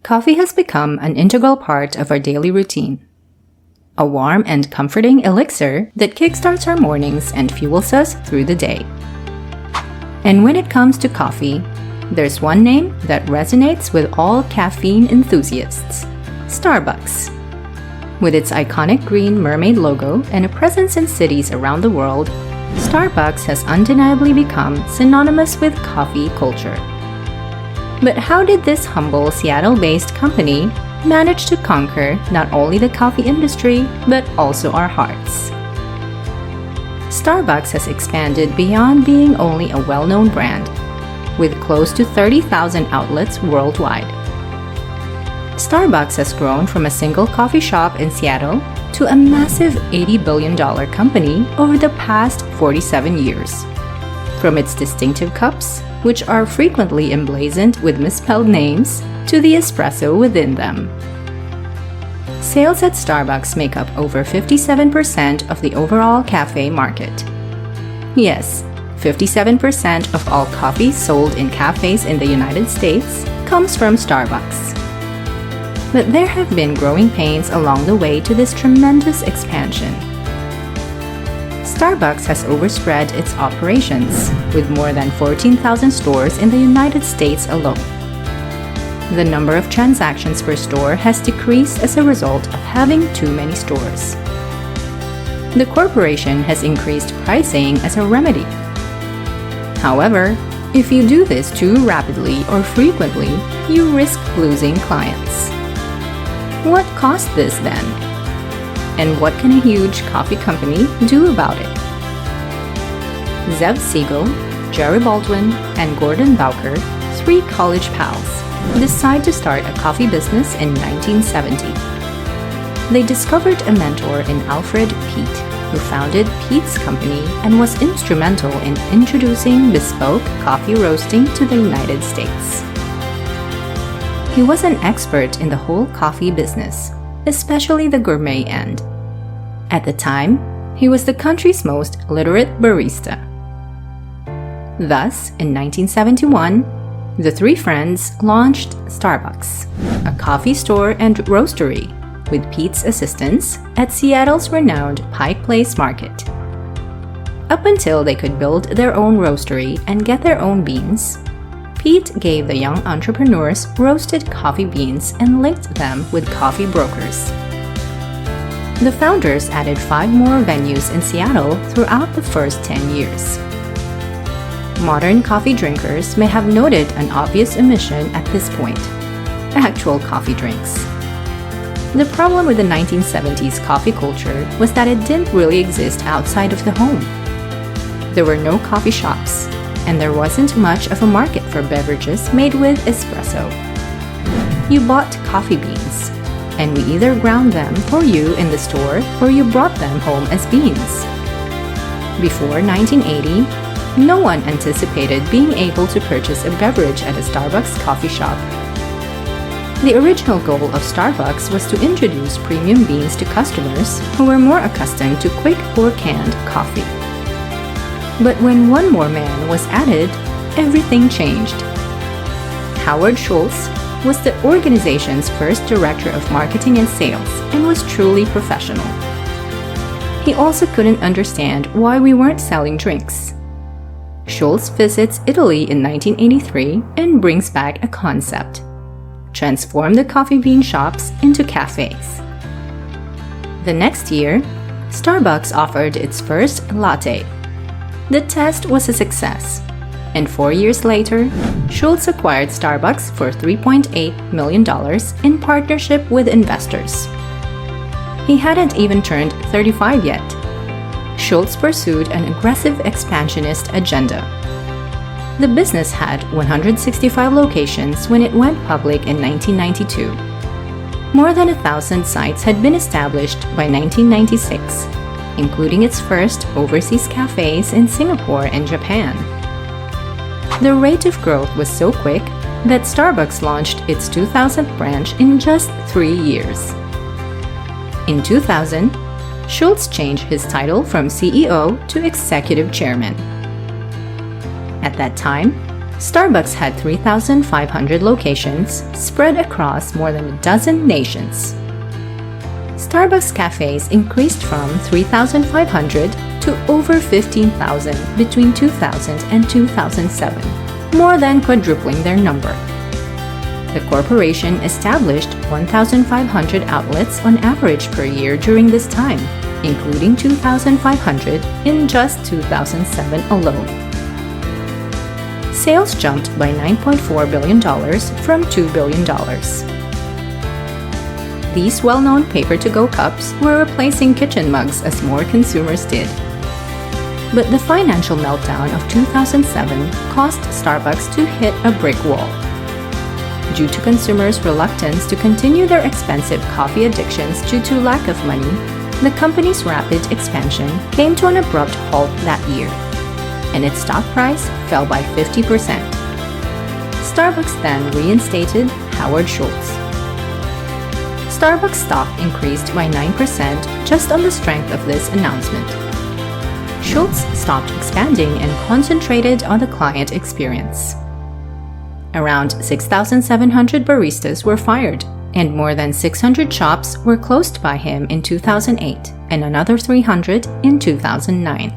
Coffee has become an integral part of our daily routine. A warm and comforting elixir that kickstarts our mornings and fuels us through the day. And when it comes to coffee, there's one name that resonates with all caffeine enthusiasts: Starbucks. With its iconic green mermaid logo and a presence in cities around the world, Starbucks has undeniably become synonymous with coffee culture. But how did this humble Seattle-based company manage to conquer not only the coffee industry, but also our hearts? Starbucks has expanded beyond being only a well-known brand, with close to 30,000 outlets worldwide. Starbucks has grown from a single coffee shop in Seattle to a massive $80 billion company over the past 47 years. From its distinctive cups, which are frequently emblazoned with misspelled names, to the espresso within them. Sales at Starbucks make up over 57% of the overall cafe market. Yes, 57% of all coffee sold in cafes in the United States comes from Starbucks. But there have been growing pains along the way to this tremendous expansion. Starbucks has overspread its operations, with more than 14,000 stores in the United States alone. The number of transactions per store has decreased as a result of having too many stores. The corporation has increased pricing as a remedy. However, if you do this too rapidly or frequently, you risk losing clients. What caused this then? And what can a huge coffee company do about it? Zev Siegel, Jerry Baldwin, and Gordon Bowker, three college pals, decide to start a coffee business in 1970. They discovered a mentor in Alfred Peet, who founded Peet's Company and was instrumental in introducing bespoke coffee roasting to the United States. He was an expert in the whole coffee business, especially the gourmet end. At the time, he was the country's most literate barista. Thus, in 1971, the three friends launched Starbucks, a coffee store and roastery, with Peet's assistance, at Seattle's renowned Pike Place Market. Up until they could build their own roastery and get their own beans, Peet gave the young entrepreneurs roasted coffee beans and linked them with coffee brokers. The founders added 5 more venues in Seattle throughout the first 10 years. Modern coffee drinkers may have noted an obvious omission at this point: actual coffee drinks. The problem with the 1970s coffee culture was that it didn't really exist outside of the home. There were no coffee shops, and there wasn't much of a market for beverages made with espresso. You bought coffee beans, and we either ground them for you in the store or you brought them home as beans. Before 1980, no one anticipated being able to purchase a beverage at a Starbucks coffee shop. The original goal of Starbucks was to introduce premium beans to customers who were more accustomed to quick or canned coffee. But when one more man was added, everything changed. Howard Schultz was the organization's first director of marketing and sales and was truly professional. He also couldn't understand why we weren't selling drinks. Schultz visits Italy in 1983 and brings back a concept: transform the coffee bean shops into cafes. The next year, Starbucks offered its first latte. The test was a success, and 4 years later, Schultz acquired Starbucks for $3.8 million in partnership with investors. He hadn't even turned 35 yet. Schultz pursued an aggressive expansionist agenda. The business had 165 locations when it went public in 1992. More than 1,000 sites had been established by 1996, including its first overseas cafes in Singapore and Japan. The rate of growth was so quick that Starbucks launched its 2000th branch in just 3 years. In 2000, Schultz changed his title from CEO to Executive Chairman. At that time, Starbucks had 3,500 locations spread across more than a dozen nations. Starbucks cafes increased from 3,500 to over 15,000 between 2000 and 2007, more than quadrupling their number. The corporation established 1,500 outlets on average per year during this time, including 2,500 in just 2007 alone. Sales jumped by $9.4 billion from $2 billion. These well-known paper-to-go cups were replacing kitchen mugs as more consumers did. But the financial meltdown of 2007 caused Starbucks to hit a brick wall. Due to consumers' reluctance to continue their expensive coffee addictions due to lack of money, the company's rapid expansion came to an abrupt halt that year, and its stock price fell by 50%. Starbucks then reinstated Howard Schultz. Starbucks stock increased by 9% just on the strength of this announcement. Schultz stopped expanding and concentrated on the client experience. Around 6,700 baristas were fired, and more than 600 shops were closed by him in 2008 and another 300 in 2009.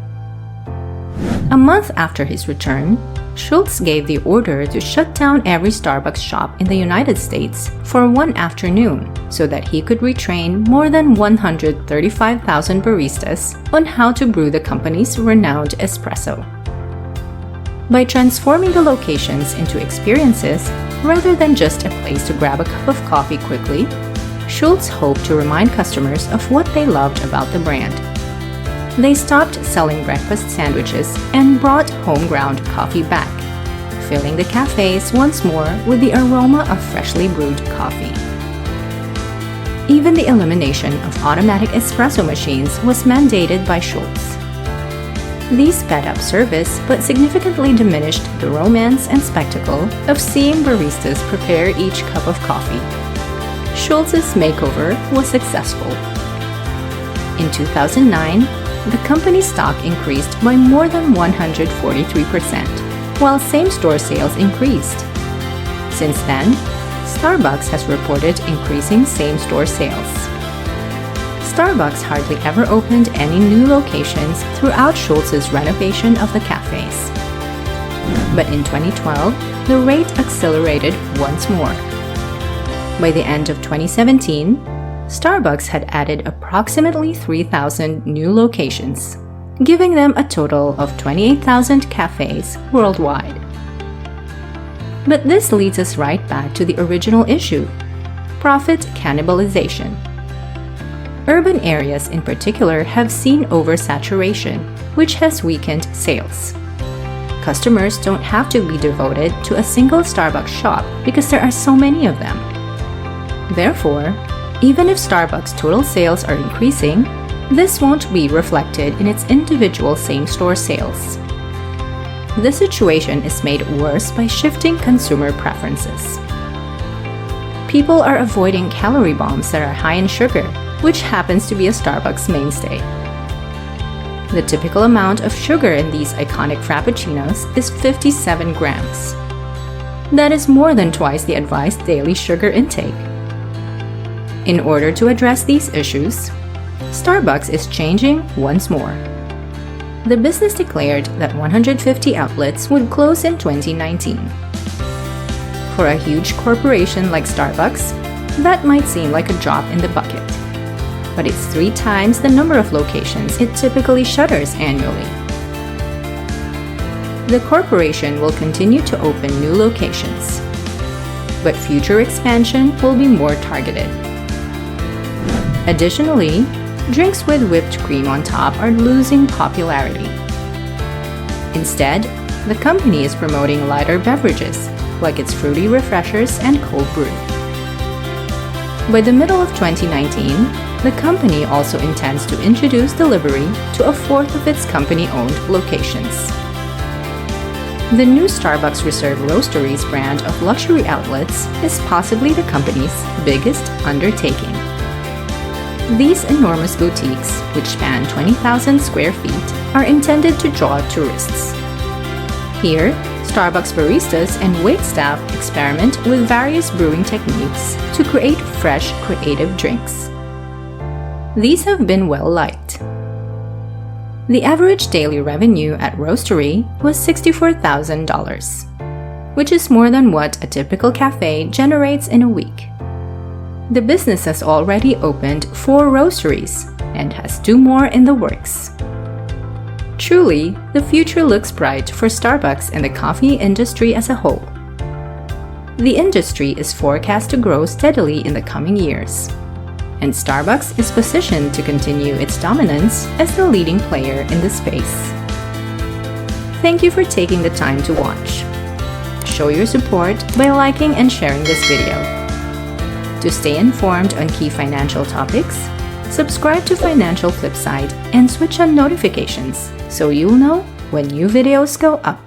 A month after his return, Schultz gave the order to shut down every Starbucks shop in the United States for one afternoon so that he could retrain more than 135,000 baristas on how to brew the company's renowned espresso. By transforming the locations into experiences rather than just a place to grab a cup of coffee quickly, Schultz hoped to remind customers of what they loved about the brand. They stopped selling breakfast sandwiches and brought home-ground coffee back, filling the cafes once more with the aroma of freshly brewed coffee. Even the elimination of automatic espresso machines was mandated by Schultz. These sped up service but significantly diminished the romance and spectacle of seeing baristas prepare each cup of coffee. Schultz's makeover was successful. In 2009, the company's stock increased by more than 143%, while same-store sales increased. Since then, Starbucks has reported increasing same-store sales. Starbucks hardly ever opened any new locations throughout Schultz's renovation of the cafes. But in 2012, the rate accelerated once more. By the end of 2017, Starbucks had added approximately 3,000 new locations, giving them a total of 28,000 cafes worldwide. But this leads us right back to the original issue: profit cannibalization. Urban areas in particular have seen oversaturation, which has weakened sales. Customers don't have to be devoted to a single Starbucks shop because there are so many of them. Therefore, even if Starbucks' total sales are increasing, this won't be reflected in its individual same-store sales. The situation is made worse by shifting consumer preferences. People are avoiding calorie bombs that are high in sugar, which happens to be a Starbucks mainstay. The typical amount of sugar in these iconic frappuccinos is 57 grams. That is more than twice the advised daily sugar intake. In order to address these issues, Starbucks is changing once more. The business declared that 150 outlets would close in 2019. For a huge corporation like Starbucks, that might seem like a drop in the bucket, but it's 3 times the number of locations it typically shutters annually. The corporation will continue to open new locations, but future expansion will be more targeted. Additionally, drinks with whipped cream on top are losing popularity. Instead, the company is promoting lighter beverages, like its fruity refreshers and cold brew. By the middle of 2019, the company also intends to introduce delivery to a fourth of its company-owned locations. The new Starbucks Reserve Roasteries brand of luxury outlets is possibly the company's biggest undertaking. These enormous boutiques, which span 20,000 square feet, are intended to draw tourists. Here, Starbucks baristas and waitstaff experiment with various brewing techniques to create fresh, creative drinks. These have been well liked. The average daily revenue at Roastery was $64,000, which is more than what a typical cafe generates in a week. The business has already opened 4 roasteries and has 2 more in the works. Truly, the future looks bright for Starbucks and the coffee industry as a whole. The industry is forecast to grow steadily in the coming years, and Starbucks is positioned to continue its dominance as the leading player in the space. Thank you for taking the time to watch. Show your support by liking and sharing this video. To stay informed on key financial topics, subscribe to Financial Flipside and switch on notifications so you'll know when new videos go up.